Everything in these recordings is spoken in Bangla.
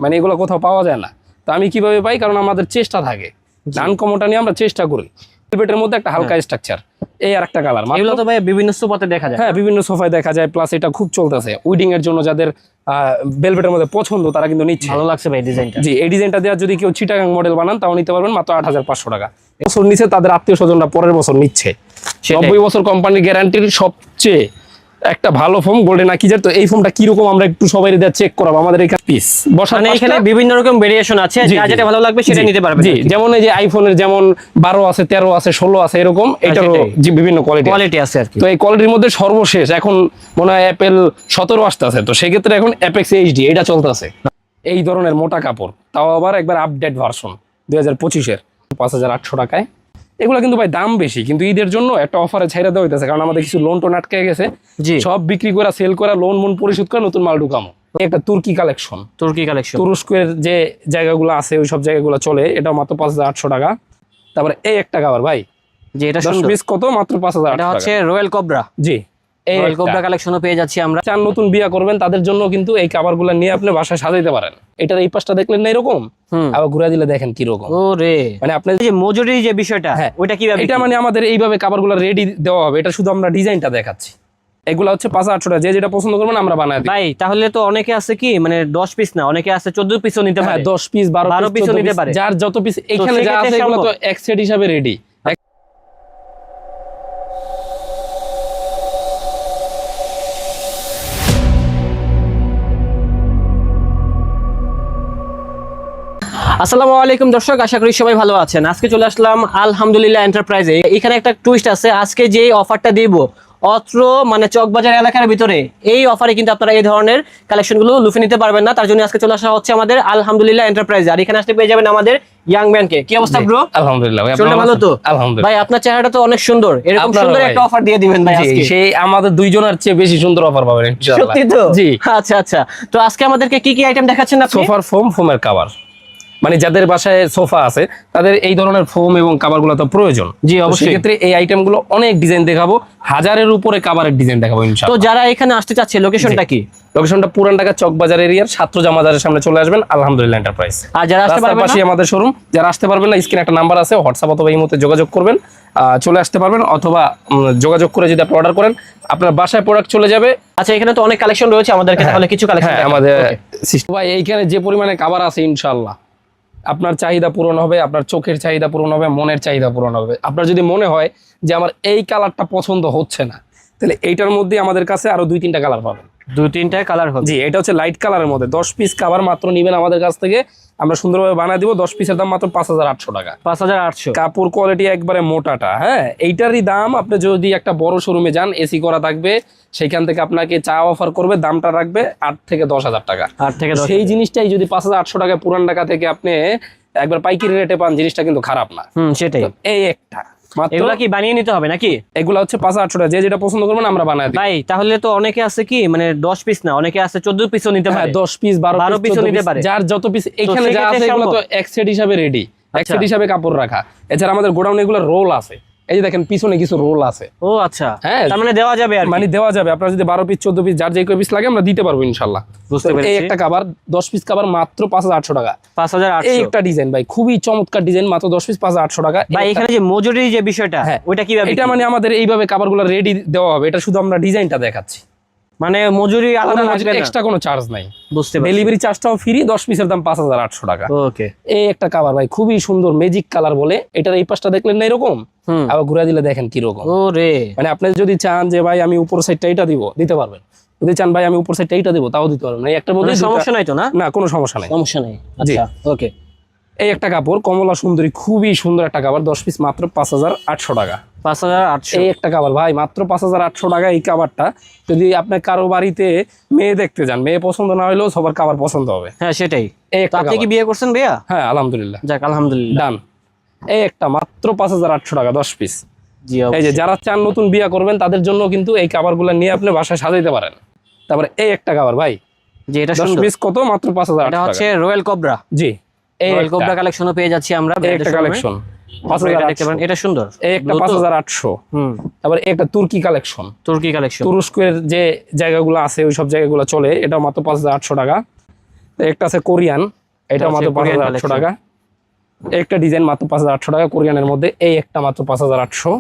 মানে এগুলো কোথাও পাওয়া যায় না। তো আমি কিভাবে পাই, কারণ আমাদের চেষ্টা থাকে, আনকমনটা নিয়ে আমরা চেষ্টা করি। ভেলভেটের মধ্যে একটা হালকা স্ট্রাকচার, এই আর একটা কালার। এগুলো তো ভাই বিভিন্ন সোফাতে দেখা যায়। হ্যাঁ, বিভিন্ন সোফায় দেখা যায়, প্লাস এটা খুব চলতেছে উইডিং এর জন্য। যাদের ভেলভেটের মধ্যে পছন্দ তারা কিন্তু নিচ্ছে। ভালো লাগছে ভাই ডিজাইনটা। জি, এই ডিজাইনটা দেওয়া যদি কেউ চিটাগাং মডেল বানান তাও নিতে পারবেন মাত্র ৮৫০০ টাকা। বছর নিচে তাদের আত্মীয় স্বজনরা পরের বছর নিচ্ছে। ৯০ বছর কোম্পানির গ্যারান্টির সবচেয়ে একটা ভালো ফোম গোল্ডেন আকিজার। তো এই ফোমটা কিরকম আমরা একটু সবাই চেক করাবো। আমাদের এখানে পিস মানে এখানে বিভিন্ন রকম ভেরিয়েশন আছে, যার যেটা ভালো লাগবে সেটা নিতে পারবেন। জি, যেমন এই যে আইফোনের যেমন 12 আছে, 13 আছে, 16 আছে, এরকম এটারও বিভিন্ন কোয়ালিটি আছে আর কি। তো এই কোয়ালিটির মধ্যে সর্বশেষ এখন মনে হয় অ্যাপেল 17 আসতেছে। তো সেক্ষেত্রে এখন অ্যাপেক্স এইচডি এটা চলতেছে। এই ধরনের মোটা কাপড়, তাও আবার একবার আপডেট ভার্সন 2025-এর 5800 টাকায়। এগুলো কিন্তু ভাই দাম বেশি, কিন্তু ঈদের জন্য একটা অফারে ছাইরা দেওয়া হইতেছে, কারণ আমাদের কিছু লোন টোন আটকে গেছে। সব বিক্রি করা, সেল করা, লোন মন পরিশোধ করে নতুন মাল ঢুকামো। একটা তুর্কি কালেকশন, তুরস্কের যে জায়গাগুলো আছে ওই সব জায়গাগুলো চলে, এটা মাত্র 5800 টাকা। তারপরে এই একটা কাভার ভাই, যে এটা 10 পিস কত, মাত্র 5800 টাকা। এটা হচ্ছে রয়্যাল কোবরা। জি, এই রয়্যাল কোবরা কালেকশনও পেয়ে যাচ্ছি আমরা। চান নতুন বিয়া করবেন তাদের জন্য কিন্তু এই কাভারগুলো নিয়ে আপনি বাসায় সাজাইতে পারেন। এটার এই পাশটা দেখলেন না এরকম, আবার ঘুরে দিলে দেখেন কি রকম। ওরে মানে আপনি যে মজুরি যে বিষয়টা, ওইটা কিভাবে? এটা মানে আমাদের এইভাবে কাভারগুলো রেডি দেওয়া হবে, এটা শুধু আমরা ডিজাইনটা দেখাচ্ছি। এগুলো হচ্ছে 5800 টাকা, যে যেটা পছন্দ করবেন আমরা বানাই দিই। ভাই তাহলে তো অনেকে আছে কি মানে 10 পিস না, অনেকে আছে 14 পিসও নিতে পারে। 10 পিস 12 পিসও নিতে পারে, যার যত পিস এখানে যা আছে এগুলো তো এক সেট হিসাবে রেডি। আসসালামু আলাইকুম দর্শক, আশা করি সবাই ভালো আছেন। আজকে চলে আসলাম আলহামদুলিল্লাহ এন্টারপ্রাইজে। এখানে একটা টুইস্ট আছে, আজকে যে অফারটা দিব অত্র মানে চকবাজার এলাকার ভিতরে, এই অফারে কিন্তু আপনারা এই ধরনের কালেকশনগুলো লুফে নিতে পারবেন না। তার জন্য আজকে চলে আসা হচ্ছে আমাদের আলহামদুলিল্লাহ এন্টারপ্রাইজে। আর এখানে আসতে পেয়ে যাবেন আমাদের ইয়াং ম্যানকে। কি অবস্থা ব্রো? আলহামদুলিল্লাহ ভাই, আপনারা ভালো তো? আলহামদুলিল্লাহ ভাই আপনার চেহারাটা তো অনেক সুন্দর, এরকম সুন্দর একটা অফার দিয়ে দিবেন ভাই আজকে। সেই আমাদের দুইজনের চেয়ে বেশি সুন্দর অফার পাবেন ইনশাআল্লাহ। সত্যি তো? জি, আচ্ছা আচ্ছা। তো আজকে আমাদেরকে কি কি আইটেম দেখাচ্ছেন আপনি? সোফার ফোম, ফোমের কভার। মানে যাদের বাসায় সোফা আছে তাদের এই ধরনের ফোম এবং কাভারগুলো তো প্রয়োজন। জি অবশ্যই। সেক্ষেত্রে এই আইটেমগুলো অনেক ডিজাইন দেখাবো, 1000-এর উপরে কাভারের ডিজাইন দেখাবো ইনশাআল্লাহ। তো যারা এখানে আসতে চাচ্ছে লোকেশনটা কি? লোকেশনটা পুরান ঢাকা চকবাজার এরিয়ার ছাত্রজা মাজারের সামনে চলে আসবেন আলহামদুলিল্লাহ এন্টারপ্রাইজ। আর যারা আসতে পারবেন না, আমাদের শোরুম। যারা আসতে পারবেন না, স্ক্রিনে একটা নাম্বার আছে, হোয়াটসঅ্যাপ অথবা ইমোতে যোগাযোগ করবেন, চলে আসতে পারবেন। অথবা যোগাযোগ করে যদি আপনি অর্ডার করেন আপনার বাসায় প্রোডাক্ট চলে যাবে। আচ্ছা, এখানে তো অনেক কালেকশন রয়েছে আমাদের কাছে, তাহলে কিছু কালেকশন আমাদের ভাই এইখানে যে পরিমাণে কাভার আছে ইনশাআল্লাহ আপনার চাহিদা পূরণ হবে, আপনার চোখের চাহিদা পূরণ হবে, মনের চাহিদা পূরণ হবে। আপনার যদি মনে হয় যে আমার এই কালারটা পছন্দ হচ্ছে না, তাহলে এইটার মধ্যে আমাদের কাছে আরো 2-3টা কালার পাবেন। 2-3টা কালার হবে। জি, এটা হচ্ছে লাইট কালারের মধ্যে 10 পিস কাভার মাত্র নেবেন আমাদের কাছ থেকে, আমরা সুন্দরভাবে বানিয়ে দিব। 10 পিসের দাম মাত্র 5800 টাকা। 5800। কাপড় কোয়ালিটি একবারে মোটাটা। হ্যাঁ, এইটারই দাম আপনি যদি একটা বড় শোরুমে যান, এসি করা থাকবে, সেখান থেকে আপনাকে চা অফার করবে, দামটা রাখবে 8 থেকে 10,000 টাকা। 8 থেকে 10। সেই জিনিসটাই যদি 5800 টাকা পুরান ঢাকা থেকে আপনি একবার পাইকারি রেটে পান, জিনিসটা কিন্তু খারাপ না। সেটাই। এই একটা এগুলা কি বানিয়ে নিতে হবে নাকি? এগুলা হচ্ছে 5800 টাকা, যে যেটা পছন্দ করবেন আমরা বানাই দিই। ভাই তাহলে তো অনেকে আছে কি মানে 10 পিস না, অনেকে আছে 14 পিসও নিতে পারে। 10 পিস 12 পিসও নিতে পারে, যার যত পিস এখানে যা আছে এগুলো তো এক সেট হিসাবে রেডি, এক সেট হিসাবে কাপড় রাখা। এছাড়া আমাদের গোডাউনে এগুলো রোল আছে, এই যে দেখেন পিছনে কিছু রোল আছে। ও আচ্ছা, হ্যাঁ, তার মানে দেওয়া যাবে আর মানে দেওয়া যাবে। আপনার যদি 12 পিস 14 পিস যার যে কয় পিস লাগে আমরা দিতে পারবো ইনশাআল্লাহ। বুঝতে পেরেছি। এই একটা কভার 10 পিস কভার মাত্র 5800 টাকা। 5800। এই একটা ডিজাইন ভাই, খুবই চমৎকার ডিজাইন, মাত্র 10 পিস 5800 টাকা। ভাই এখানে যে মজুরি যে বিষয়টা, ওইটা কিভাবে? এটা মানে আমাদের এইভাবে কভারগুলো রেডি দেওয়া হবে, এটা শুধু আমরা ডিজাইনটা দেখাচ্ছি। মানে মজুরি আলাদা লাগবে না, এক্সট্রা কোনো চার্জ নাই। বুঝতে পারছি। Delivery চার্জটাও free. 10 পিসের দাম 5800 টাকা। ওকে। এই একটা কভার ভাই খুবই সুন্দর, ম্যাজিক কালার বলে। এটার এই পাশটা দেখলেন না এরকম, আবার ঘুরে দিলে দেখেন কি রকম। ওরে মানে আপনি যদি চান যে ভাই আমি উপর সাইডটা এটা দিব, দিতে পারবেন। যদি চান ভাই আমি উপর সাইডটা এটা দিব, তাও দিতে পারবেন। এই একটার মধ্যে সমস্যা নাই তো? না না, কোনো সমস্যা নাই, সমস্যা নাই। আচ্ছা ওকে। এই একটা কাপড় কমলা সুন্দরী, খুবই সুন্দর একটা কাপড়, 10 পিস মাত্র 5800 টাকা। 5800। এই একটা কাভার ভাই মাত্র 5800 টাকা। এই কাভারটা যদি আপনি কারো বাড়িতে মেয়ে দেখতে যান, মেয়ে পছন্দ না হলেও সবার কাভার পছন্দ হবে। হ্যাঁ সেটাই। তো আপনি কি বিয়ে করছেন ভাইয়া? হ্যাঁ আলহামদুলিল্লাহ। যাক আলহামদুলিল্লাহ। ডান। এই একটা মাত্র 5800 টাকা, 10 পিস। জি, এই যে যারা চান নতুন বিয়ে করবেন তাদের জন্য কিন্তু এই কাভারগুলো নিয়ে আপনি বাসায় সাজাইতে পারেন। তারপরে এই একটা কাভার ভাই, যে এটা 10 পিস কত, মাত্র 5800 এটা টাকা। হচ্ছে রয়্যাল কোবরা। জি, এই রয়্যাল কোবরা কালেকশনও পেয়ে যাচ্ছি আমরা। এই একটা কালেকশন 5800। এটা সুন্দর। এই একটা 5800। তারপরে একটা তুর্কি কালেকশন, তুর্কি কালেকশন। তুরস্কের যে জায়গাগুলো আছে ওই সব জায়গাগুলো চলে, এটা মাত্র 5800 টাকা। একটা আছে কোরিয়ান, এটা মাত্র 5800 টাকা। একটা ডিজাইন মাত্র 5800 টাকা কোরিয়ানের মধ্যে, এই একটা মাত্র 5800।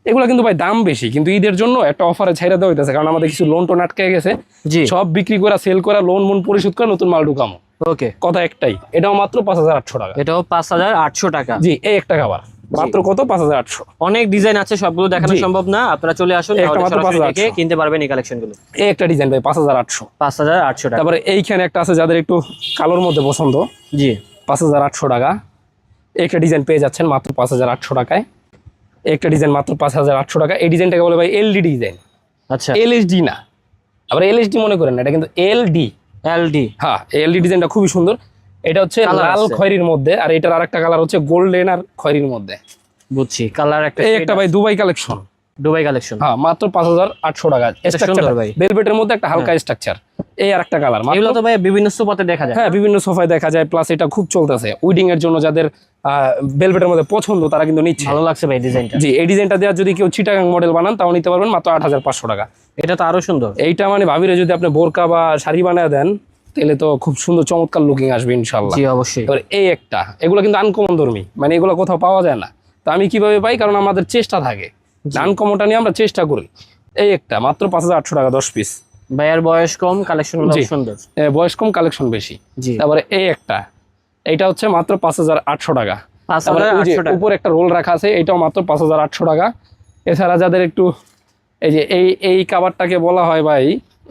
এগুলো কিন্তু ভাই দাম বেশি, কিন্তু ঈদের জন্য একটা অফারে ছাইরা দেওয়া হইতেছে, কারণ আমাদের কিছু লোন টোন আটকে গেছে, সব বিক্রি করে সেল করে লোন মন পরিশোধ করে নতুন মাল ঢুকামো। ওকে, কথা একটাই, এটাও মাত্র 5800 টাকা। এটাও 5800 টাকা। জি, এই একটা খাবার মাত্র কত? 5800। অনেক ডিজাইন আছে, সবগুলো দেখানো সম্ভব না, আপনারা চলে আসুন, সরাসরি কিনতে পারবেন এই কালেকশনগুলো। এই একটা ডিজাইন ভাই 5800 টাকা। তারপরে এইখানে একটা আছে যাদের একটু কালোর মধ্যে পছন্দ, জি 5800 টাকা। একটা ডিজাইন পেয়ে যাচ্ছেন মাত্র 5800 টাকায়। একটা ডিজাইন মাত্র 5800 টাকা। এই ডিজাইনটাকে বলে ভাই এলডি ডিজাইন। আচ্ছা, এলএসডি না, আবার এলএসডি মনে করেন না, এটা কিন্তু এলডি। এলডি, হ্যাঁ, এলডি ডিজাইনটা খুবই সুন্দর। এটা হচ্ছে লাল খয়েরির মধ্যে, আর এটার আরেকটা কালার হচ্ছে গোল্ডেন আর খয়েরির মধ্যে। বুঝছি, কালার একটা। এই একটা ভাই দুবাই কালেকশন, হ্যাঁ, মাত্র 5800 টাকা। স্ট্রাকচার ভাই ভেলভেটের মধ্যে একটা হালকা স্ট্রাকচার। এই আরেকটা কালার, এগুলো তো ভাই বিভিন্ন সোফাতে দেখা যায়। হ্যাঁ, বিভিন্ন সোফায় দেখা যায়, প্লাস এটা খুব চলতেছে উইডিং এর জন্য। যাদের ভেলভেটের মধ্যে পছন্দ তারা কিন্তু নিচ্ছে। ভালো লাগছে ভাই ডিজাইনটা। জি, এই ডিজাইনটা দেওয়া যদি কেউ চিটাগাং মডেল বানান তাও নিতে পারবেন মাত্র 8500 টাকা। এটা তো আরো সুন্দর। এইটা মানে ভাবিরে যদি আপনি বোরকা বা শাড়ি বানায় দেন তাহলে তো খুব সুন্দর চমৎকার লুকিং আসবে ইনশাআল্লাহ। জি, অবশ্যই। এবার এই একটা, এগুলো কিন্তু আনকমন ধর্মী, মানে এগুলো কোথাও পাওয়া যায় না। তো আমি কিভাবে পাই? কারণ আমাদের চেষ্টা থাকে, আনকমনটা নিয়ে আমরা চেষ্টা করি। এই একটা মাত্র 5800 টাকা 10 পিস। ভাইয়ার বয়স কম, কালেকশন সুন্দর। বয়স কম, কালেকশন বেশি। তারপরে এই একটা, এইটা হচ্ছে মাত্র 5800 টাকা। উপর একটা রোল রাখা আছে, এটাও মাত্র 5800 টাকা। এছাড়া যাদের একটু এই যে এই কাভারটাকে বলা হয় ভাই,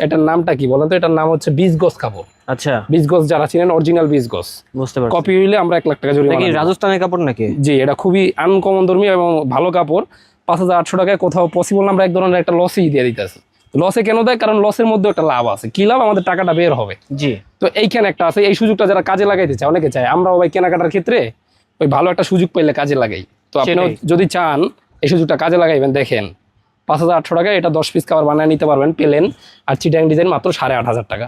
এটার নামটা কি বলেন তো? এটার নাম হচ্ছে বিজগস কাপড়। আচ্ছা, বিজগস যারা চিনেন, অরিজিনাল বিজগস। বুঝতে পারছি। কপি হইলে আমরা 1 লাখ টাকা জরিমানা। নাকি রাজস্থানের কাপড় নাকি? জি, এটা খুবই আনকমন ধর্মী এবং ভালো কাপড়। 5800 টাকায় কোথাও পসিবল না, আমরা এক ধরনের একটা লসই দিয়ে দিতেছি। লসে কেন দেয়? কারণ লসের মধ্যে একটা লাভ আছে। কি লাভ? আমাদের টাকাটা বের হবে। জি, তো এইখানে একটা আছে, এই সুযোগটা যারা কাজে লাগাইতে চায়, অনেকে চায়, আমরাও ভাই কেনাকাটার ক্ষেত্রে ওই ভালো একটা সুযোগ পাইলে কাজে লাগাই। তো আপনিও যদি চান এই সুযোগটা কাজে লাগাইবেন, দেখেন 5800 টাকায় এটা 10 পিস কাভার বানিয়ে নিতে পারবেন প্লেন। আর চিটাগাং ডিজাইন মাত্র 8500 টাকা।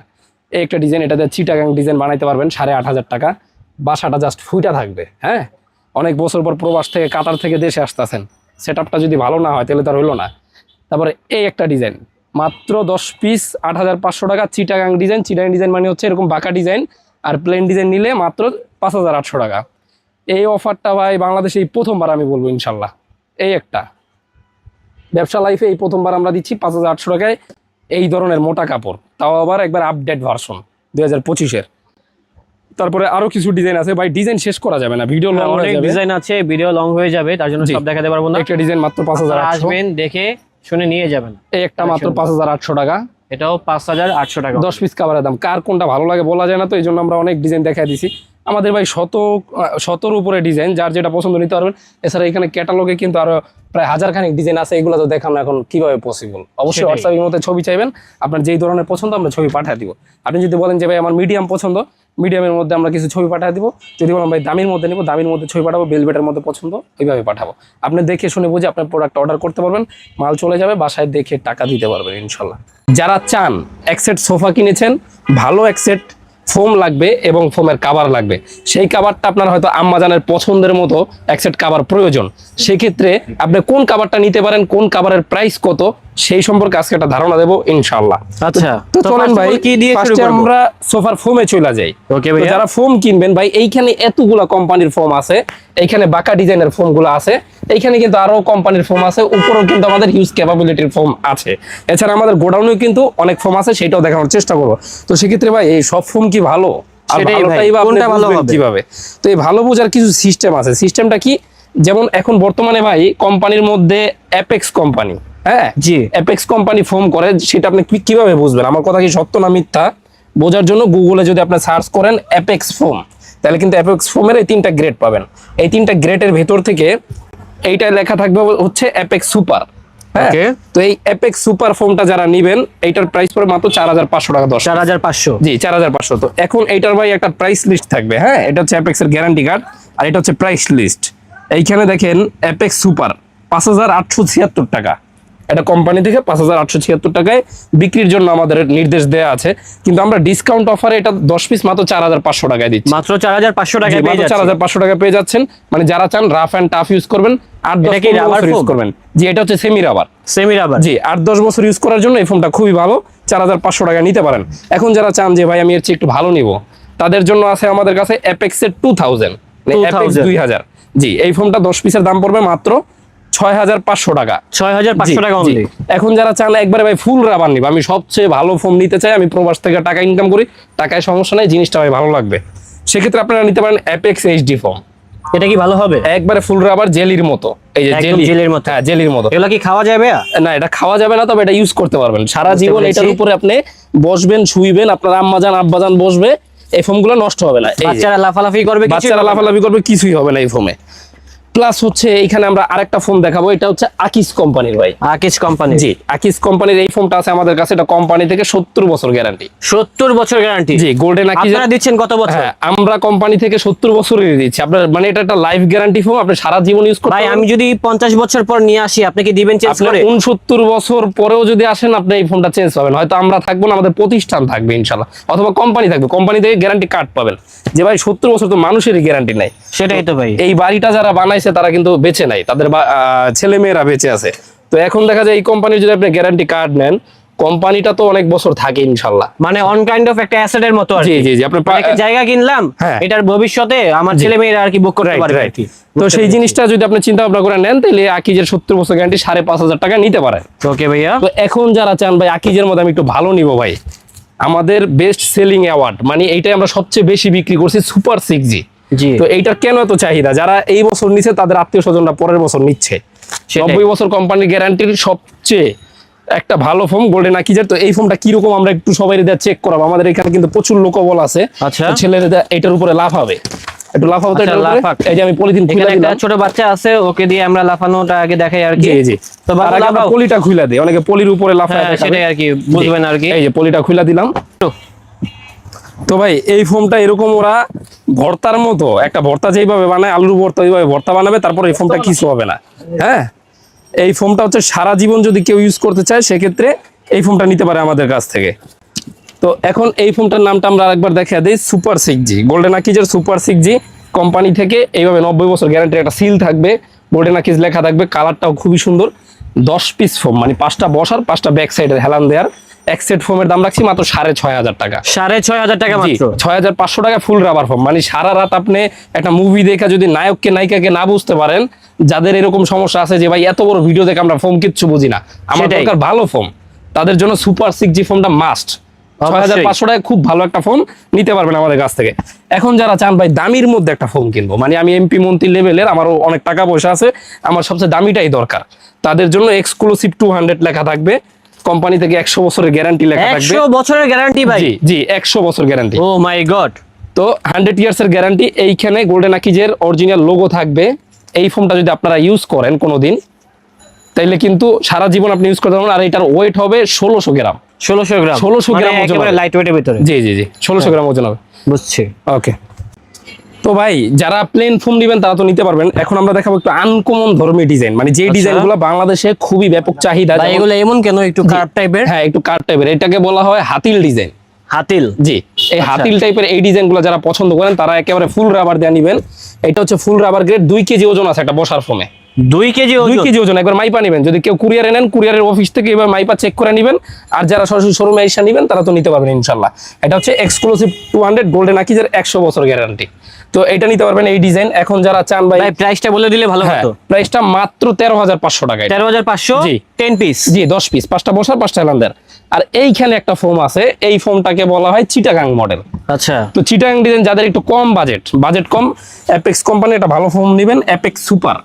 এই একটা ডিজাইন, এটাতে চিটাগাং ডিজাইন বানাইতে পারবেন 8500 টাকা। বাসাটা জাস্ট ফুইটা থাকবে। হ্যাঁ, অনেক বছর পর প্রবাস থেকে, কাতার থেকে দেশে আসতেছেন, সেট আপটা যদি ভালো না হয় তাহলে তো আর হইলো না। তারপরে এই একটা ডিজাইন মাত্র 10 পিস 8500 টাকা। চিটাগাং ডিজাইন, চিটাগাং ডিজাইন মানে হচ্ছে এরকম বাঁকা ডিজাইন, আর প্লেন ডিজাইন নিলে মাত্র 5800 টাকা। এই অফারটা ভাই বাংলাদেশে এই প্রথমবার আমি বলবো ইনশাল্লাহ। এই একটা ব্যবসা লাইফে এই প্রথমবার আমরা দিচ্ছি 5800 টাকায় এই ধরনের মোটা কাপড়, তাও আবার একবার আপডেট ভার্সন 2025-এর। তারপরে আরো কিছু ডিজাইন আছে ভাই, ডিজাইন শেষ করা যাবে না, ভিডিও লং হয়ে যাবে। ডিজাইন আছে, ভিডিও লং হয়ে যাবে, তার জন্য সব দেখাতে পারবো না। একটা ডিজাইন মাত্র 5800, আসবেন দেখে শুনে নিয়ে যাবেন। এই একটা মাত্র 5800 টাকা। এটাও 5800 টাকা। 10 পিস কাভারের দাম। কার কোনটা ভালো লাগে বলা যায় না, তো এই জন্য আমরা অনেক ডিজাইন দেখাই দিছি। আমাদের ভাই শতর উপরে ডিজাইন, যার যেটা পছন্দ নিতে পারবেন। এছাড়া এখানে ক্যাটালগে কিন্তু আরো প্রায় 1000 খানিক ডিজাইন আছে, এগুলো তো দেখানো এখন কিভাবে পসিবল। অবশ্যই হোয়াটসঅ্যাপের মধ্যে ছবি চাইবেন, আপনার যেই ধরনের পছন্দ আমরা ছবি পাঠিয়ে দিব। আপনি যদি বলেন যে ভাই আমার মিডিয়াম পছন্দ, মিডিয়ামের মধ্যে আমরা কিছু ছবি পাঠিয়ে দিব। যদি বলেন ভাই দামির মধ্যে নিব, দামির মধ্যে ছবি পাঠাবো। ভেলভেটের মধ্যে পছন্দ, ওইভাবে পাঠাবো। আপনি দেখে শুনে বুঝে আপনার প্রোডাক্ট অর্ডার করতে পারবেন, মাল চলে যাবে, বাসায় দেখে টাকা দিতে পারবেন ইনশাল্লাহ। যারা চান এক সেট সোফা কিনেছেন, ভালো এক সেট ফোম লাগবে এবং ফোমের কাভার লাগবে, সেই কাভারটা আপনার হয়তো আম্মাজানের পছন্দের মতো এক সেট কাভার প্রয়োজন, সেক্ষেত্রে আপনি কোন কাভারটা নিতে পারেন, কোন কাভারের প্রাইস কত, সেই সম্পর্কে আজকে একটা ধারণা দেবো ইনশাআল্লাহ। আচ্ছা, তো চলেন ভাই ফার্স্টে আমরা সোফার ফোমে চলে যাই। ওকে ভাই, যারা ফোম কিনবেন ভাই, এইখানে এতগুলা কোম্পানির ফোম আছে, এইখানে বাঁকা ডিজাইনের ফোম গুলো আছে, এইখানে কিন্তু আরো কোম্পানির ফোম আছে, উপরেও কিন্তু আমাদের হিউজ ক্যাপাবিলিটির ফোম আছে। এছাড়া আমাদের গোডাউনেও কিন্তু অনেক ফোম আছে, সেটাও দেখানোর চেষ্টা করবো। তো সেক্ষেত্রে ভাই এই সব ফোম কি ভালো, আর ভালোটাই বা কোনটা ভালো হবে কিভাবে? তো এই ভালো বোঝার কিছু সিস্টেম আছে। সিস্টেমটা কি? যেমন এখন বর্তমানে ভাই কোম্পানির মধ্যে অ্যাপেক্স কোম্পানি, হ্যাঁ জি, অ্যাপেক্স কোম্পানি ফোম করে, সেটা আপনি কিভাবে বুঝবেন? আমার কথা কি সত্য না মিথ্যা বোঝার জন্য গুগলে যদি আপনি সার্চ করেন অ্যাপেক্স ফোম, তাহলে কিন্তু অ্যাপেক্স ফোমের এই 3টা গ্রেড পাবেন। এই 3টা গ্রেডের ভেতর থেকে এইটা লেখা থাকবে হচ্ছে অ্যাপেক্স সুপার। হ্যাঁ, তো এই অ্যাপেক্স সুপার ফোমটা যারা নেবেন, এইটার প্রাইস পড়ে মাত্র 4500 টাকা। 4500? জি, 4500। তো এখন এইটার ভাই একটা প্রাইস লিস্ট থাকবে। হ্যাঁ, এটা হচ্ছে অ্যাপেক্স এর গ্যারান্টি কার্ড, আর এটা হচ্ছে প্রাইস লিস্ট। এইখানে দেখেন অ্যাপেক্স সুপার 5876 টাকা। এটা কোম্পানি থেকে 5876 টাকায় বিক্রির জন্য আমাদের নির্দেশ দেওয়া আছে, কিন্তু আমরা ডিসকাউন্ট অফারে এটা 10 পিস মাত্র 4500 টাকায় দিচ্ছি। মাত্র 4500 টাকায় পেয়ে যাচ্ছেন। 4500 টাকায় পেয়ে যাচ্ছেন। মানে যারা চান রাফ এন্ড টাফ ইউজ করবেন, 8-10 বছর ইউজ করবেন। জি, এটা হচ্ছে সেমি রাবার। সেমি রাবার, জি, 8-10 বছর ইউজ করার জন্য এই ফোমটা খুবই ভালো। 4500 টাকা নিতে পারেন। এখন যারা চান যে ভাই আমি এর চেয়ে একটু ভালো নিব, তাদের জন্য আছে আমাদের কাছে অ্যাপেক্স এর 2000 অ্যাপেক্স 2000। জি, এই ফোনটা 10 পিসের দাম পড়বে মাত্র 6500 টাকা। 6500 টাকা অনলি। এখন যারা চান একবারে ভাই ফুল রাবার নিব, আমি সবচেয়ে ভালো ফোন নিতে চাই, আমি প্রবাস থেকে টাকা ইনকাম করি, টাকায় সমস্যা নাই, জিনিসটা ভাই ভালো লাগবে, সেক্ষেত্রে আপনারা নিতে পারেন অ্যাপেক্স এইচডি ফোন। এটা কি ভালো হবে? একবারে ফুল রাবার জেলির মতো, এই যে জেলির মতো। হ্যাঁ, জেলির মতো। এগুলো কি খাওয়া যাবে? না, এটা খাওয়া যাবে না, তবে এটা ইউজ করতে পারবেন সারা জীবন। এটার উপরে আপনি বসবেন, শুইবেন, আপনার আম্মাজান আব্বাজান বসবে, এই ফোমগুলো নষ্ট হবে না। বাচ্চারা লাফালাফি করবে, কিছুই হবে না এই ফোমে। প্লাস হচ্ছে এইখানে আমরা আরেকটা ফোন দেখাবো, এটা হচ্ছে আকিস কোম্পানির ভাই। আকিস কোম্পানি? জি, আকিস কোম্পানির এই ফোনটা আছে আমাদের কাছে, এটা কোম্পানি থেকে 70 বছর গ্যারান্টি। 70 বছর গ্যারান্টি? জি। গোল্ডেন আকিস আপনারা দিচ্ছেন কত বছর? হ্যাঁ, আমরা কোম্পানি থেকে 70 বছরের দিচ্ছি আপনার, মানে এটা একটা লাইফ গ্যারান্টি ফোন, আপনি সারা জীবন ইউজ করতে পারবেন। ভাই আমি যদি 50 বছর পর নিয়ে আসি, আপনি কি দিবেন চেঞ্জ করে? 69 বছর পরেও যদি আসেন আপনি এই ফোনটা চেঞ্জ পাবেন, হয়তো আমরা থাকবো না, আমাদের প্রতিষ্ঠান থাকবে ইনশাআল্লাহ, অথবা কোম্পানি থাকবে, কোম্পানি থেকে গ্যারান্টি কার্ড পাবেন। যে ভাই 70 বছর তো মানুষেরই গ্যারান্টি নাই। সেটাই তো ভাই, এই বাড়িটা যারা বানাইছে তারা কিন্তু বেঁচে নাই, তাদের ছেলে মেয়েরা বেঁচে আছে। তো এখন দেখা যায় এই কোম্পানির যদি আপনি গ্যারান্টি কার্ড নেন, কোম্পানিটা তো অনেক বছর থাকে ইনশাআল্লাহ, মানে অন কাইন্ড অফ একটা অ্যাসেটের মতো আর কি। জি জি জি, আপনি একটা জায়গা কিনলাম, এটার ভবিষ্যতে আমার ছেলে মেয়েরা আর কি বুক করতে পারবে আর কি। তো সেই জিনিসটা যদি আপনি চিন্তা ভাবনা করে নেন, তাহলে আকিজের 70 বছর গ্যারান্টি 5500 টাকা নিতে পারেন। ওকে ভাইয়া। তো এখন যারা চান ভাই আকিজের মধ্যে আমি একটু ভালো নিব ভাই, আমাদের বেস্ট সেলিং অ্যাওয়ার্ড, মানে এইটাই আমরা সবচেয়ে বেশি বিক্রি করছি, সুপার 6G। জি। তো এইটার কেন এত চাহিদা? যারা এই বছর নিচ্ছে তাদের আত্মীয় স্বজনরা পরের বছর নিচ্ছে। 90 বছর কোম্পানির গ্যারান্টির সবচেয়ে একটা ভালো ফোন গোল্ডেন আকিজের। তো এই ফোনটা কিরকম আমরা একটু সবাই চেক করাবো, আমাদের এখানে কিন্তু প্রচুর লোকবল আছে। আচ্ছা, ছেলেরা এটার উপরে লাফাবে, একটু লাফাও তো এটার উপরে। এই যে আমি পলিথিন খুলে দিলাম, একটা ছোট বাচ্চা আছে, ওকে দিয়ে আমরা লাফানোটা আগে দেখাই আর কি। জি জি। তো আমরা পলিটা খুলে দেই, অনেকে পলির উপরে লাফায়, সেটাই আর কি বুঝবেন আর কি। এই যে পলিটা খুলে দিলাম। তো ভাই এই ফোনটা এরকম ওরা ভর্তার মতো, একটা ভর্তা যেইভাবে বানায় আলুর ভর্তা, ওইভাবে ভর্তা বানাবে, তারপর এই ফোনটা কিছু হবে না। হ্যাঁ, এই ফোনটা হচ্ছে সারা জীবন যদি কেউ ইউজ করতে চায়, সেক্ষেত্রে এই ফোনটা নিতে পারে আমাদের কাছ থেকে। তো এখন এই ফোনটার নামটা আমরা আরেকবার দেখা দিই, সুপার 6G, গোল্ডেন আকিজের সুপার 6G কোম্পানি থেকে। এইভাবে 90 বছর গ্যারান্টির একটা সিল থাকবে, গোল্ডেন আকিজ লেখা থাকবে, কালারটাও খুবই সুন্দর। 10 পিস ফোম, মানে 5টা বসার 5টা ব্যাক সাইডের হেলান দেয়ার। এক সেট ফোমের দাম রাখছি মাত্র 6500 টাকা। 6500 টাকা মাত্র? 6500 টাকা ফুল রাবার ফোম। মানে সারা রাত আপনি একটা মুভি দেখা যদি নায়ককে নায়িকাকে না বুঝতে পারেন, যাদের এরকম সমস্যা আছে যে ভাই এত বড় ভিডিও দেখে আমরা ফোম কিচ্ছু বুঝি না, আমার দরকার ভালো ফোম, তাদের জন্য সুপার 6G ফোনটা মাস্ট। 6500 টাকা খুব ভালো একটা ফোন নিতে পারবেন আমাদের কাছ থেকে। এখন যারা চান ভাই দামির মধ্যে একটা ফোন কিনবো, মানে আমি এমপি মন্ত্রী লেভেলের, আমারও অনেক টাকা পয়সা আছে, আমার সবচেয়ে দামিটাই দরকার, তাদের জন্য এক্সক্লুসিভ 200 লেখা থাকবে, কোম্পানি থেকে 100 বছরের গ্যারান্টি লেখা থাকবে। 100 বছরের গ্যারান্টি ভাই? জি জি, 100 বছর গ্যারান্টি। ও মাই গড। তো 100 ইয়ার্স এর গ্যারান্টি। এইখানে গোল্ডেন আকিজের অরিজিনাল লোগো থাকবে। এই ফোনটা যদি আপনারা ইউজ করেন কোনোদিন, তাইলে কিন্তু সারা জীবন আপনি ইউজ করতে পারবেন। আর এটার ওয়েট হবে 1600 গ্রাম। 1600 গ্রাম? 1600 গ্রাম ওজন, একেবারে লাইট ওয়েটের ভিতরে? জি জি জি, 1600 গ্রাম ওজন হবে। বুঝছি। ওকে। তো ভাই যারা প্লেন ফোন নেবেন তারা তো নিতে পারবেন। এখন আমরা দেখাবো একটু আনকমন ধর্মী ডিজাইন, মানে যে ডিজাইনগুলো বাংলাদেশে খুবই ব্যাপক চাহিদা। এগুলো এমন কেন, একটু কার্ভ টাইপের? হ্যাঁ, একটু কার্ভ টাইপের, এটাকে বলা হয় হাতিল ডিজাইন। হাতিল? জি। এই হাতিল টাইপের এই ডিজাইনগুলো যারা পছন্দ করেন তারা একেবারে ফুল রাবার দিয়ে নেবেন। এটা হচ্ছে ফুল রাবার গ্রেড, 2 কেজি ওজন আছে একটা বসার ফোমে। 2 কেজি ওজন? 2 কেজি ওজন। একবার মাইপা নেবেন, যদি কেউ কুরিয়ারে নেন কুরিয়ারের অফিস থেকে এবার মাইপা চেক করে নেবেন, আর যারা সরাসরি শোরুমে এসে নেবেন তারা তো নিতে পারবেন ইনশাআল্লাহ। এটা হচ্ছে এক্সক্লুসিভ 200 গোল্ডেন আকিজের 100 বছর গ্যারান্টি। তো এটা নিতে পারবেন এই ডিজাইন। এখন যারা চান ভাই প্রাইসটা বলে দিলে ভালো হতো। প্রাইসটা মাত্র 13500 টাকা। 13500? জি। 10 পিস? জি, 10 পিস, 5টা বসার 5টা হেলান্দার। আর এইখানে একটা ফোম আছে, এই ফোমটাকে বলা হয় চিটাগাং মডেল। আচ্ছা। তো চিটাগাং ডিজাইন যাদের একটু কম বাজেট কম, অ্যাপেক্স কোম্পানি একটা ভালো ফোম নেবেন, অ্যাপেক্স সুপার।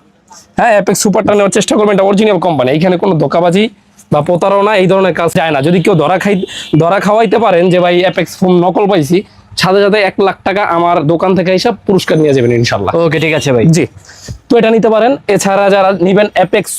হ্যাঁ, অ্যাপেক্স সুপারটা নেওয়ার চেষ্টা করবেন, এটা অরিজিনাল কোম্পানি, এখানে কোনো ধোকাবাজি বা প্রতারণা এই ধরনের কাজ যায় না। যদি কেউ ধরা খাওয়াইতে পারেন যে ভাই অ্যাপেক্স ফোম নকল পাইছি, সাথে সাথে 1 লাখ টাকা আমার দোকান থেকে হিসাব পুরস্কার নিয়ে যাবেন ইনশাআল্লাহ। ওকে, ঠিক আছে ভাই। জি, তো এটা নিতে পারেন। এছাড়া যারা নিবেন অ্যাপেক্স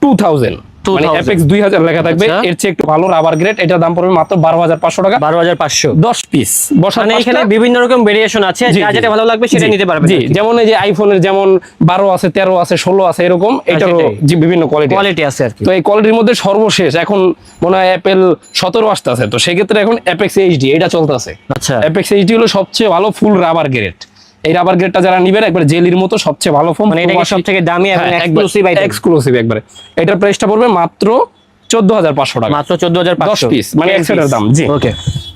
2000, মানে অ্যাপেক্স 2000 লেখা থাকবে, এর চেয়ে একটু ভালো রাবার গ্রেড, এটার দাম পড়বে মাত্র 12500 টাকা। 12500? 10 পিস বসার। মানে এখানে বিভিন্ন রকম ভেরিয়েশন আছে, যা যেটা ভালো লাগবে সেটা নিতে পারবেন। জি, যেমন এই যে আইফোনের যেমন 12 আছে, 13 আছে, 16 আছে, এরকম এটারও বিভিন্ন কোয়ালিটি আছে আর কি। তো এই কোয়ালিটির মধ্যে সর্বশেষ এখন মনে হয় অ্যাপেল 17 আসতে আছে, তো সেক্ষেত্রে এখন অ্যাপেক্স এইচডি এটা চলতেছে। আচ্ছা, অ্যাপেক্স এইচডি হলো সবচেয়ে ভালো ফুল রাবার গ্রেড। এই রাবার গ্রেডটা যারা নিবেন একবার জেলির মতো সবচেয়ে ভালো ফোন, মানে এটা সবথেকে দামি এবং এক্সক্লুসিভ একবারে। এটার প্রাইসটা পড়বে মাত্র 14,500 টাকা, মাত্র 14,500 10 পিস, মানে এক সেটের দাম। জি ওকে।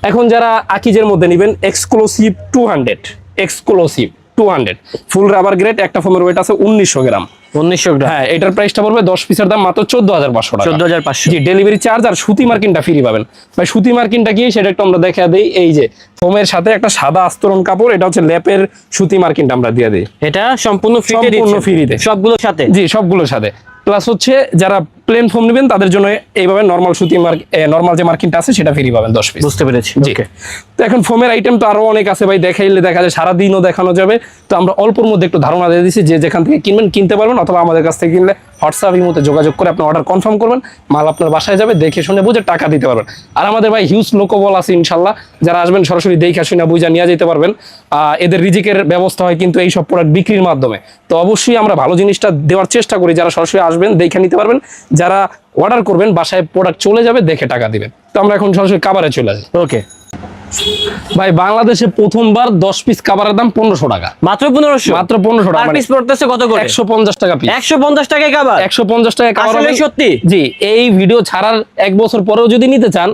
এখন যারা আকিজের মধ্যে নেবেন এক্সক্লুসিভ 200, এক্সক্লুসিভ 200 ফুল রাবার গ্রেড, একটা ফোমের ওয়েট আছে 1900 গ্রাম। 1900 গ্রাম। হ্যাঁ, এটার প্রাইসটা পড়বে 10 পিসের দাম মাত্র 14,500 টাকা। 14,500। জি, ডেলিভারি চার্জ আর সুতি মার্কিনটা ফ্রি পাবেন। ভাই সুতি মার্কিনটা কি সেটা একটু আমরা দেখা দেই। এই যে ফোমের সাথে একটা সাদা আস্তরণ কাপড়, এটা হচ্ছে ল্যাপের সুতি মার্কিনটা আমরা দিয়ে দিই। এটা সম্পূর্ণ ফ্রিতে দিচ্ছেন? সম্পূর্ণ ফ্রিতে, সবগুলোর সাথে? জি, সবগুলোর সাথে। প্লাস হচ্ছে যারা প্লেন ফোম নেবেন তাদের জন্য এইভাবে নরমাল সুতি নরমাল যে মার্কিনটা আছে সেটা ফ্রি পাবেন 10 পিস। বুঝতে পেরেছি। জি। তো এখন ফোমের আইটেম তো আরো অনেক আছে ভাই, দেখাইলে দেখা যায় সারাদিনও দেখানো যাবে। তো আমরা অল্পর মধ্যে একটু ধারণা দিয়ে দিচ্ছি, যে যেখান থেকে কিনবেন কিনতে পারবেন, অথবা আমাদের কাছ থেকে কিনলে হোয়াটসঅ্যাপ ইমোতে যোগাযোগ করে আপনার অর্ডার কনফার্ম করবেন, মাল আপনার বাসায় যাবে, দেখে শুনে বুঝে টাকা দিতে পারবেন। আর আমাদের ভাই হিউজ লোকবল আছে ইনশাল্লাহ, যারা আসবেন সরাসরি দেখে শুনে বুঝা নিয়ে যেতে পারবেন। এদের রিজিকের ব্যবস্থা হয় কিন্তু এই সব প্রোডাক্ট বিক্রির মাধ্যমে। তো অবশ্যই আমরা ভালো জিনিসটা দেওয়ার চেষ্টা করি, যারা সরাসরি আসবেন দেখে নিতে পারবেন, যারা অর্ডার করবেন বাসায় প্রোডাক্ট চলে যাবে, দেখে টাকা দিবেন। তো আমরা এখন সরাসরি কাভারে চলে যাই। ওকে ভাই বাংলাদেশে প্রথমবার 10 পিস কাভারের দাম 1500 টাকা। মাত্র 1500? মাত্র 1500 টাকা। পার পিস পড়তেছে কত করে? 150 টাকা পিস। 150 টাকায় কভার? 150 টাকা কভার। আসলে সত্যি? জি, এই ভিডিও ছাড়ার 1 বছর পরেও যদি নিতে চান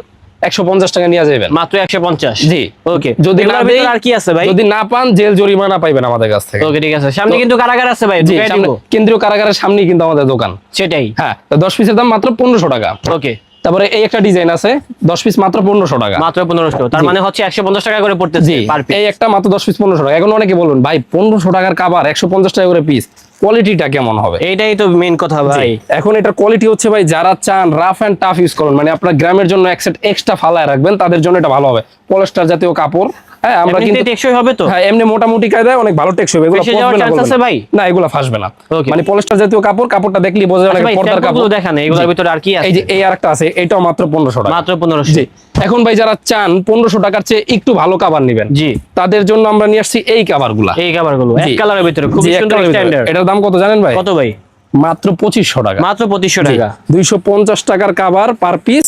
150 টাকা নিয়ে যাবেন। মাত্র 150? জি। ওকে। যদি না দেই, আর কি আছে ভাই? যদি না পান জেল জরিমানা পাইবেন আমাদের কাছ থেকে। ওকে, ঠিক আছে। সামনে কিন্তু কারাগার আছে ভাই, জি, ঢুকাই সামনে দিব। কেন্দ্রীয় কারাগারের সামনেই কিন্তু আমাদের দোকান। সেটাই। হ্যাঁ, তো 10 পিসের দাম মাত্র 1500 টাকা। ওকে। তারপরে এই একটা ডিজাইন আছে 10 পিস মাত্র 1500 টাকা। মাত্র 1500, তার মানে হচ্ছে 150 টাকা করে পড়তেছে জি, পার পিস। এই একটা মাত্র 10 পিস 1500 টাকা। এখন অনেকে বলবেন ভাই 1500 টাকার কাভার 150 টাকা করে পিস, কোয়ালিটিটা কেমন হবে? এইটাই তো মেইন কথা ভাই। এখন এটার কোয়ালিটি হচ্ছে ভাই, যারা চান রাফ এন্ড টাফ ইউজ করুন, মানে আপনার গ্রামের জন্য এক সেট এক্সট্রা ফালায় রাখবেন, তাদের জন্য এটা ভালো হবে। পলিস্টার জাতীয় কাপড়। হ্যাঁ, আমরা কিন্তু টেকসই হবে তো? হ্যাঁ, এমনি মোটামুটি কায়দায় অনেক ভালো টেকসই হবে। এগুলো ফেসে পচবে যাওয়ার না চান্স বলবেন আছে ভাই? না, এগুলো ফাসবে না। Okay. মানে পলিস্টার জাতীয় কাপড়, কাপড়টা দেখলেই বোঝা যায় আচ্ছা না ভাই, পর্দার কাপড়। দেখান এগুলোর ভিতরে আর কি আছে? এই যে এই আরেকটা আছে, এটাও মাত্র 1500 টাকা। মাত্র 1500? জি। এখন ভাই যারা চান 1500 টাকার চেয়ে একটু ভালো কাভার নেবেন, জি, তাদের জন্য আমরা নিয়ে আসছি এই কাভারগুলা। এই কভারগুলো এক কালারের ভিতরে খুব জি, এক সুন্দর কালারের ভিতরে। স্ট্যান্ডার্ড। এটার দাম কত জানেন ভাই? কত ভাই? মাত্র 2500 টাকা। মাত্র 2500 টাকা। 250 টাকার কাভার পার পিস।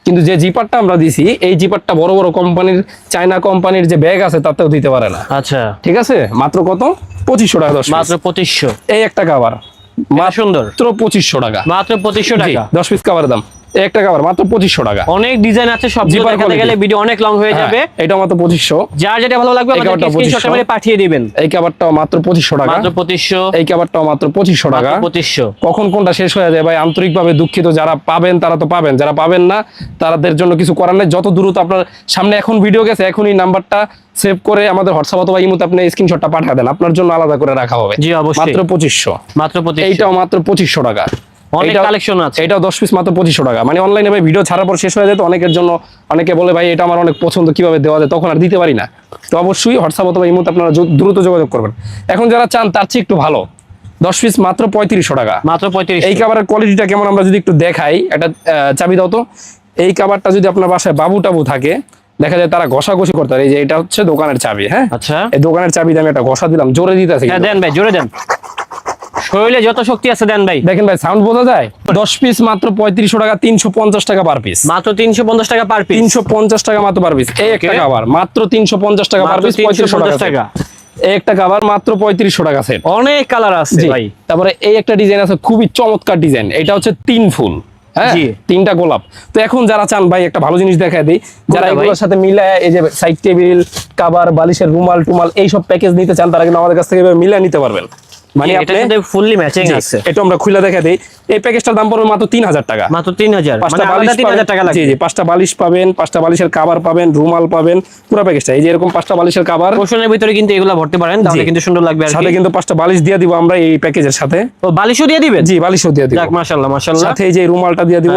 কিন্তু যে জিপারটা আমরা দিছি, এই জিপারটা বড় বড় কোম্পানির, চায়না কোম্পানির যে ব্যাগ আছে তাতেও দিতে পারে না। আচ্ছা, ঠিক আছে, মাত্র কত? 2500 টাকা 10 পিস। মাত্র 2500। এই একটা কাভার সুন্দর, মাত্র 2500 টাকা। মাত্র 2500 টাকা 10 পিস কাভারের দাম। এই একটা কাভার মাত্র 2500 টাকা। অনেক ডিজাইন আছে, সব জিপার দেখাতে গেলে ভিডিও অনেক লং হয়ে যাবে। এটা মাত্র 2500। যার যেটা ভালো লাগবে আমাদেরকে কাভারটা স্ক্রিনশট 2500 মেরে পাঠিয়ে দিবেন। এই কাভারটাও মাত্র 2500 টাকা। মাত্র 2500। এই কাভারটাও মাত্র 2500 টাকা। মাত্র 2500। কখন কোনটা শেষ হয়ে যায় ভাই আন্তরিকভাবে দুঃখিত। যারা পাবেন তারা তো পাবেন, যারা পাবেন না তাদের জন্য কিছু করার নেই। যত দ্রুত আপনার সামনে এখন ভিডিও গেছে, এখনই নাম্বারটা সেভ করে আমাদের হোয়াটসঅ্যাপ অথবা ইমোতে আপনি স্ক্রিনশটটা পাঠিয়ে দেন, আপনার জন্য আলাদা করে রাখা হবে। জি, অবশ্যই। মাত্র 2500। মাত্র 2500। এইটাও মাত্র 2500 টাকা। অনেক কালেকশন আছে। এটাও 10 পিস মাত্র 2500 টাকা। মানে অনলাইনে ভাই ভিডিও ছাড়ার পর শেষ হয়ে যায়, তো অনেকের জন্য অনেকে বলে ভাই এটা আমার অনেক পছন্দ, কিভাবে দেওয়া যায়, তখন আর দিতে পারি না। তো অবশ্যই হোয়াটসঅ্যাপ অথবা ইমোতে আপনারা দ্রুত যোগাযোগ করবেন। এখন যারা চান তার চেয়ে একটু ভালো, 10 পিস মাত্র 3500 টাকা। মাত্র 3500। এই কাভারের কোয়ালিটিটা কেমন আমরা যদি একটু দেখাই, একটা চাবি দাও তো। এই কাভারটা যদি আপনার বাসায় বাবু টাবু থাকে, দেখা যায় তারা ঘষাঘষি করতে পারে। এই যে এটা হচ্ছে দোকানের চাবি। হ্যাঁ, আচ্ছা, এই দোকানের চাবি আমি একটা ঘষা দিলাম, জোরে দিতেছে। হ্যাঁ দেন ভাই, জোরে দেন, শরীরে যত শক্তি আছে দেন ভাই। দেখেন ভাই, সাউন্ড বোঝা যায়। 10 পিস মাত্র 3500 টাকা। 350 টাকা পার পিস। মাত্র 350 টাকা পার পিস। 350 টাকা মাত্র পার পিস। এই একটা কাভার মাত্র 350 টাকা পার পিস। 3500 টাকা। এই একটা কাভার মাত্র 3500 টাকা সেট। অনেক কালার আছে ভাই। তারপরে এই একটা ডিজাইন আছে, খুবই চমৎকার ডিজাইন। এটা হচ্ছে 3 ফুল। হ্যাঁ, 3টা গোলাপ। তো এখন যারা চান ভাই একটা ভালো জিনিস দেখায় দিই, যারা এগুলোর সাথে মিলায় এই যে সাইড টেবিল, কাভার, বালিশের রুমাল টুমাল এইসব প্যাকেজ নিতে চান, তারা কিন্তু আমাদের কাছ থেকে মিলিয়ে নিতে পারবেন। মানে এটা কিন্তু ফুললি ম্যাচিং আছে। এটা আমরা খুলে দেখা দেই। এই প্যাকেজটার দাম পড়বে মাত্র 3000 টাকা। মাত্র 3000। মানে আলাদা 3000 টাকা লাগবে। জি জি, 5টা বালিশ পাবেন, 5টা বালিশের কভার পাবেন, রুমাল পাবেন, পুরো প্যাকেজটা। এই যে এরকম 5টা বালিশের কভার পোষণের ভিতরে কিন্তু এগুলা ভরতে পারেন, তাহলে কিন্তু সুন্দর লাগবে। আর সাথে কিন্তু 5টা বালিশ দিয়ে দিব আমরা এই প্যাকেজের সাথে। ও, বালিশও দিয়ে দিবেন? জি, বালিশও দিয়ে দিব। যাক, মাশাআল্লাহ মাশাআল্লাহ। সাথে এই যে রুমালটা দিয়ে দিব।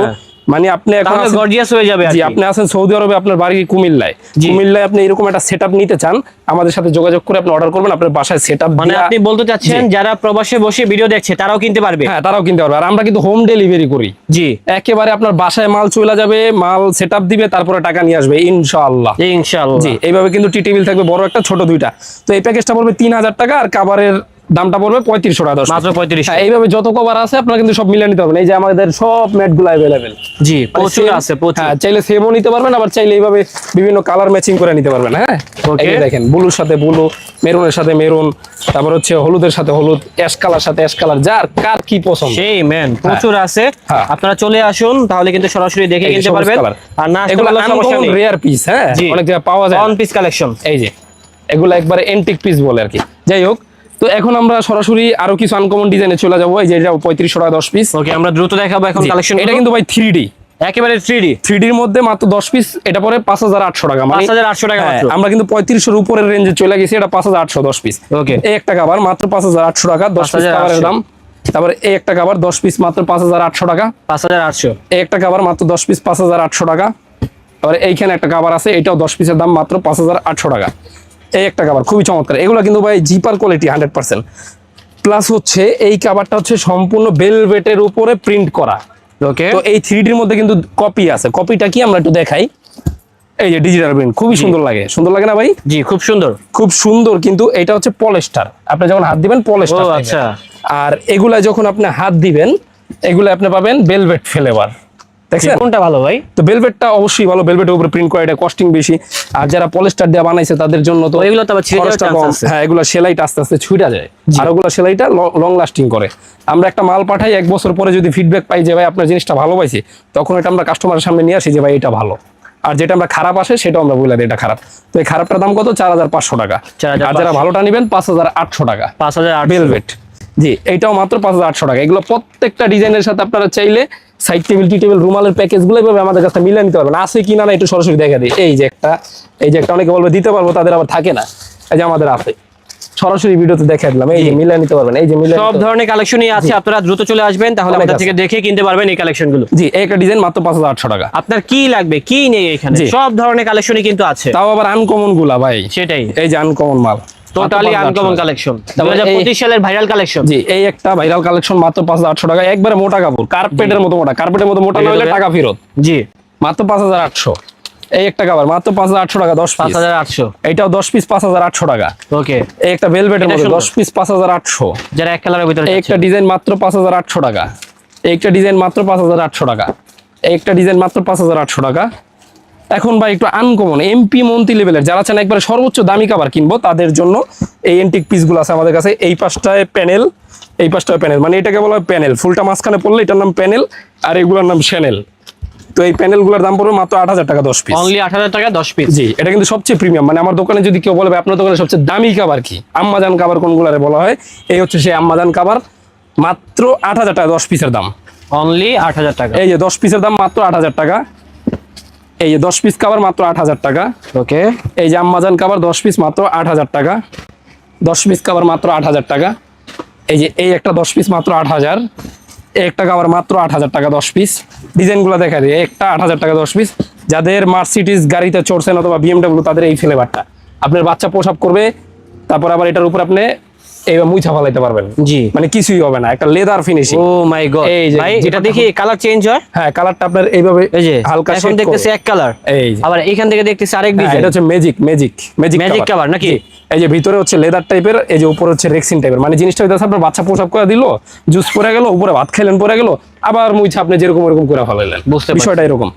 মানে আপনি এখন গর্জিয়াস হয়ে যাবে। জি, আপনি আছেন সৌদি আরবে, আপনার বাড়ি কুমিল্লায়। কুমিল্লায় আপনি এরকম একটা সেটআপ নিতে চান, আমাদের সাথে যোগাযোগ করে আপনি অর্ডার করবেন, আপনার বাসায় সেটআপ দিয়ে। মানে আপনি বলতে চাচ্ছেন যারা প্রবাসে বসে ভিডিও দেখছে তারাও কিনতে পারবে? হ্যাঁ, তারাও কিনতে পারবে। আর আমরা কিন্তু হোম ডেলিভারি করি। জি, একেবারে আপনার বাসায় মাল চলে যাবে, মাল সেটআপ দিবে, তারপরে টাকা নিয়ে আসবে ইনশাআল্লাহ। ইনশাআল্লাহ। জি, এইভাবে কিন্তু টি টেবিল থাকবে, বড় একটা ছোট দুইটা। তো এই প্যাকেজটা পড়বে 3000 টাকা। আর কাভারের দামটা পড়বে 3500 টাকা 10 মাত্র 3500। হ্যাঁ, এইভাবে যত কভার আছে আপনারা কিন্তু সব মিলিয়ে নিতে পারবেন। এই যে আমাদের সব ম্যাট গুলো অ্যাভেলেবেল। জি, প্রচুর আছে প্রচুর। হ্যাঁ, চাইলে সেমও নিতে পারবেন, আবার চাইলে এইভাবে বিভিন্ন কালার ম্যাচিং করে নিতে পারবেন। হ্যাঁ, এই যে দেখেন ব্লুর সাথে ব্লু, মেরুনের সাথে মেরুন, তারপর হচ্ছে হলুদের সাথে হলুদ, অ্যাশ কালার সাথে অ্যাশ কালার, যার কার কি পছন্দ সেই ম্যান প্রচুর আছে। হ্যাঁ। আপনারা চলে আসুন, তাহলে কিন্তু সরাসরি দেখে কিনতে পারবেন। আর না এগুলো আনকমন রেয়ার পিস। হ্যাঁ, অনেক জায়গায় পাওয়া যায় অন পিস কালেকশন। এই যে এগুলো একবারে এন্টিক পিস বলে আর কি। যাই হোক, তো এখন আমরা সরাসরি আরো কিছু আনকমন ডিজাইনে চলে যাবো। এই যে এটা 3500 টাকা 10 পিস। ওকে, আমরা দ্রুত দেখাবো এখন কালেকশন। এটা কিন্তু ভাই 3D, একেবারে 3D। 3D এর মধ্যে মাত্র 10 পিস, এটা পরে 5800 টাকা। মানে 5800 টাকা মাত্র। আমরা কিন্তু 3500 এর উপরের রেঞ্জে চলে গেছি। এটা 5800 10 পিস। ওকে, এই একটা কভার মাত্র 5800 টাকা 10 পিস কভারের দাম। তারপরে এই একটা কভার 10 পিস মাত্র 5800 টাকা। 5800। এই একটা কভার মাত্র 10 পিস 5800 টাকা। তারপরে এইখানে একটা কভার আছে, এটাও 10 পিসের দাম মাত্র 5800 টাকা। এই একটা কভার খুবই চমৎকার। এগুলো কিন্তু ভাই জিপার কোয়ালিটি 100%। প্লাস হচ্ছে এই কভারটা হচ্ছে সম্পূর্ণ ভেলভেটের উপরে প্রিন্ট করা। ওকে, তো এই 3D এর মধ্যে কিন্তু কপি আছে। কপিটা কি আমরা একটু দেখাই। এই যে ডিজিটাল প্রিন্ট, খুবই সুন্দর লাগে। সুন্দর লাগে না ভাই? জি, খুব সুন্দর, খুব সুন্দর। কিন্তু এটা হচ্ছে পলিস্টার, আপনি যখন হাত দিবেন পলিস্টার। ও আচ্ছা। আর এগুলা যখন আপনি হাত দিবেন, এগুলা আপনি পাবেন ভেলভেট ফ্লেভার। দেখছেন কোনটা ভালো ভাই? তো ভেলভেটটা অবশ্যই ভালো, ভেলভেটের উপরে প্রিন্ট করা, এটা কস্টিং বেশি। আর যারা পলিস্টার দিয়ে বানাইছে তাদের জন্য তো এগুলো তো আবার ছিঁড়ে যাওয়ার খরচটা চান্স কম। আছে। হ্যাঁ, এগুলো সেলাইটা আস্তে আস্তে ছুটে যায়, আর ওগুলো সেলাইটা লং লাস্টিং করে। আমরা একটা মাল পাঠাই, 1 বছর পরে যদি ফিডব্যাক পাই যে ভাই আপনার জিনিসটা ভালো পাইছি, তখন এটা আমরা কাস্টমারের সামনে নিয়ে আসি যে ভাই এটা ভালো। আর যেটা আমরা খারাপ আসে সেটাও আমরা বলে দিই এটা খারাপ। তো এই খারাপটার দাম কত? 4500 টাকা। আর যারা ভালোটা নেবেন 5800 টাকা 5800 ভেলভেট। জি, এইটাও মাত্র 5800 টাকা। এগুলো প্রত্যেকটা ডিজাইনের সাথে আপনারা চাইলে সাইড টেবিল, টি টেবিল, রুমালের প্যাকেজগুলো এইভাবে আমাদের কাছে মিলিয়ে নিতে পারবেন। আছে কি না একটু সরাসরি দেখা দিই। এই যে একটা অনেকে বলবে দিতে পারবো, তাদের আবার থাকে না। এই যে আমাদের আছে, সরাসরি ভিডিওতে দেখাই দিলাম। এই যে মিলিয়ে নিতে পারবেন। এই যে মিলিয়ে সব ধরনের কালেকশনই আছে, আপনারা দ্রুত চলে আসবেন, তাহলে আমাদের থেকে দেখে কিনতে পারবেন এই কালেকশনগুলো। জি, এই একটা ডিজাইন মাত্র 5800 টাকা। আপনার কি লাগবে কি নেই এখানে সব ধরনের কালেকশনই কিন্তু আছে। তাও আবার আনকমন গুলা ভাই। সেটাই, এই যে আনকমন মাল, টোটালি আনকমন কালেকশন। 2025 সালের ভাইরাল কালেকশন। জি, এই একটা ভাইরাল কালেকশন মাত্র 5800 টাকা। একবারে মোটা কাপড়, কার্পেটের মতো মোটা। কার্পেটের মতো মোটা না হলে টাকা ফেরত। জি, মাত্র 5800। এই একটা কভার মাত্র 5800 টাকা 10 পিস। 5800। এইটাও 10 পিস 5800 টাকা। ওকে, এই একটা ভেলভেটের মধ্যে 10 পিস 5800। যারা এক কালারের ভিতরে। এই একটা ডিজাইন মাত্র 5800 টাকা। এই একটা ডিজাইন মাত্র 5800 টাকা। এই একটা ডিজাইন মাত্র 5800 টাকা। এখন ভাই একটু আনকমন এমপি মন্ত্রী লেভেলের যারা চান একবারে সর্বোচ্চ দামি কভার কিনবো, তাদের জন্য এই এন্টিক পিসগুলো আছে আমাদের কাছে। এই পাশটায় প্যানেল, এই পাশটায় প্যানেল, মানে এটাকে বলা হয় প্যানেল। ফুলটা মাঝখানে পড়লে এটার নাম প্যানেল, আর এগুলোর নাম শ্যানেল। তো এই প্যানেলগুলোর দাম পড়বে মাত্র 8000 টাকা 10 পিস। অনলি 8000 টাকা 10 পিস। জি, এটা কিন্তু সবচেয়ে প্রিমিয়াম। মানে আমার দোকানে যদি কেউ বলে আপনার দোকানে সবচেয়ে দামি কভার কি, আম্মাজান কভার কোনগুলারে বলা হয়, এই হচ্ছে সেই আম্মাজান কভার। মাত্র 8000 টাকা 10 পিসের দাম। অনলি 8000 টাকা। এই যে 10 পিসের দাম মাত্র 8000 টাকা। এই যে 10 পিস কভার মাত্র 8000 টাকা। ওকে, এই যে আম্মাজান কভার 10 পিস মাত্র 8000 টাকা। 10 পিস কভার মাত্র 8000 টাকা। এই যে এই একটা 10 পিস মাত্র 8000। এই একটা কভার মাত্র 8000 টাকা 10 পিস। ডিজাইনগুলো দেখা দিই, একটা 8000 টাকা 10 পিস। যাদের মার্সিডিজ গাড়িতে চড়ছেন অথবা বিএমডব্লিউ, তাদের এই ফ্লেভারটা আপনার বাচ্চা পোশাক করবে। তারপর আবার এটার উপর আপনি এই মুছা ফলাইতে পারবেন। জি, মানে কিছুই হবে না, একটা লেদার ফিনিশিং। ও মাই গড, এই যে ভাই এটা দেখি কালার চেঞ্জ হয়। হ্যাঁ, কালারটা আপনার এইভাবে এই যে হালকা এখন দেখতেছি এক কালার, এই যে আবার এখান থেকে দেখতেছি আরেক ডিজাইন। এটা হচ্ছে ম্যাজিক কভার নাকি? এই যে ভিতরে হচ্ছে লেদার টাইপের, এই যে উপরে হচ্ছে রেক্সিন টাইপের। মানে জিনিসটা হইতাছে আপনার বাচ্চা পোশাক করে দিল, জুস পরে গেল, উপরে ভাত খাইলেন পরে গেল, আবার মুইছে আপনি যেরকম এরকম করে ফেলাইলেন। বিষয়টা এরকম।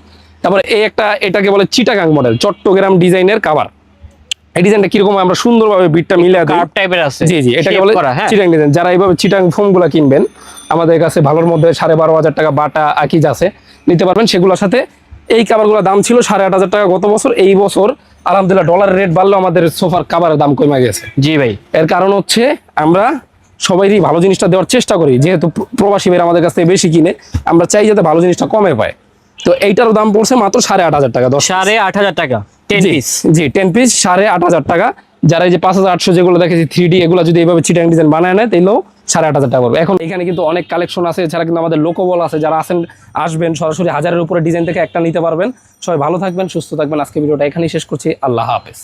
তারপরে এই একটা, এটাকে বলে চিটাগাং মডেল, চট্টগ্রাম ডিজাইনের কভার। এই ডিজাইনটা কিরকম আমরা সুন্দরভাবে বিটটা মিলিয়ে দিই, কার্ভ টাইপের আছে। জি জি, এটাকে বলে চিটাং ডিজাইন। যারা এইভাবে চিটাং ফোমগুলো কিনবেন, আমাদের কাছে ভালোর মধ্যে 12,500 টাকা বাটা আকিজ আছে, নিতে পারবেন। সেগুলোর সাথে এই কাভারগুলোর দাম ছিল 8500 টাকা গত বছর। এই বছর আলহামদুলিল্লাহ ডলারের রেট বাড়লেও আমাদের সোফার কাভারের দাম কমে গেছে। জি ভাই, এর কারণ হচ্ছে আমরা সবাইই ভালো জিনিসটা দেওয়ার চেষ্টা করি। যেহেতু প্রবাসী ভাইরা আমাদের কাছ থেকে বেশি কিনে, আমরা চাই যাতে ভালো জিনিসটা কমে পায়। তো এইটারও দাম পড়ছে মাত্র 8500 টাকা 8500 টাকা 10 পিস। জি, 10 পিস 8500 টাকা। যারা এই যে 5800 যেগুলো দেখেছি 3D, এগুলো যদি এইভাবে চিটাং ডিজাইন বানায় নেয়, তাইলেও 8500 টাকা পড়বে। এখন এখানে কিন্তু অনেক কালেকশন আছে, এছাড়া কিন্তু আমাদের লোকবল আছে। যারা আসবেন সরাসরি 1000-এর উপরে ডিজাইন থেকে একটা নিতে পারবেন। সবাই ভালো থাকবেন, সুস্থ থাকবেন। আজকে ভিডিওটা এখানেই শেষ করছি। আল্লাহ হাফেজ।